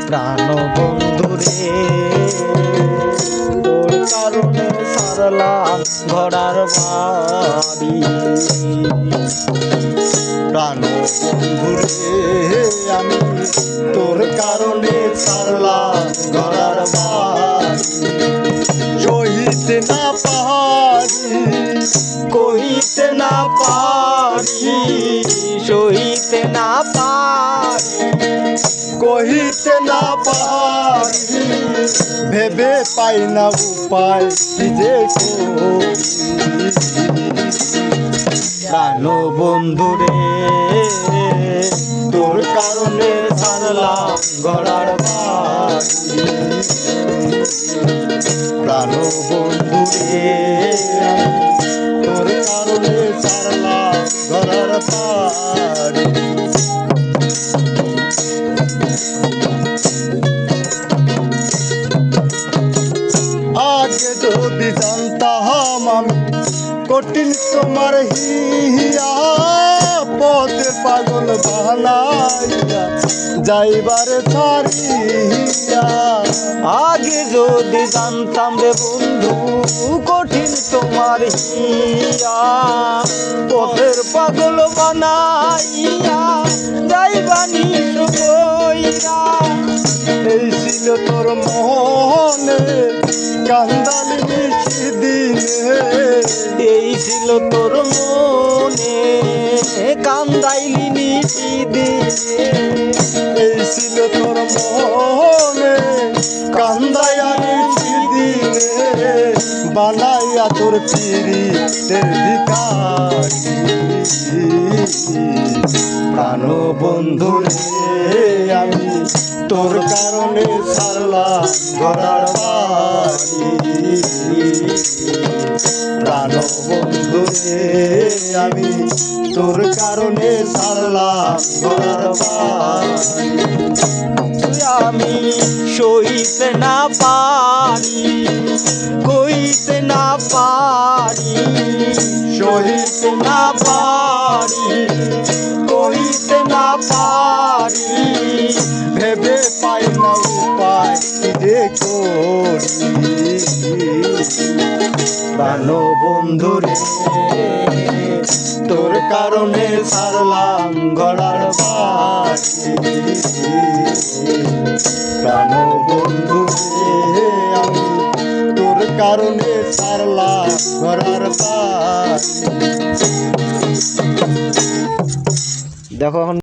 প্রাণ বন্ধুরে তোর কারণে সারলাম ঘোড়ার বাড়ি। প্রাণ বন্ধুরে আমি তোর কারণে সারলাম ঘোড়ার বাড়ি। সইতে না পারি, কইতে না পারি, সইতে না পারি, কহিতে না পারি, ভেবে পাই না উপায় কি যে করি। প্রাণ বন্ধুরে তোর কারণে ছাড়লাম ঘোড়ার বাড়ি। প্রাণ বন্ধুরে তোর কারণে ছাড়লাম ঘোড়ার বাড়ি। আগে যদি জানতাম আমি কঠিন তোমার হিয়া, পথে পাগল বানাইয়া যাইবার ছাড়িয়া। আগে যদি জানতাম রে বন্ধু কঠিন তোমার হিয়া, পথের পাগল বানাইয়া যাইবানি কইরা। এই ছিল তোর মনে কান্দালি দিনে, এই ছিল তোর মনে কান্দাইলি নিশিদিনে। এই ছিল তোর মনে কান্দাইয়া নিশিদিনে, বানাইয়া তোর পিরিতের ভিখারি। প্রাণ বন্ধুরে আমি তোর কারণে ছাড়লাম ঘোড়ার বাড়ি। প্রাণ বন্ধুরে আমি তোর কারণে ছাড়লাম ঘোড়ার বাড়ি। আমি সইতে না পারি, কইতে না পারি, সইতে না পারি, কইতে না পারি, ভেবে পাই না উপায় কি যে করি। প্রাণ বন্ধুরে তোর কারণে ছাড়লাম ঘোড়ার বাড়ি। প্রাণ বন্ধুরে আমি তোর কারণে ছাড়লাম ঘোড়ার বাড়ি। দেখো এখন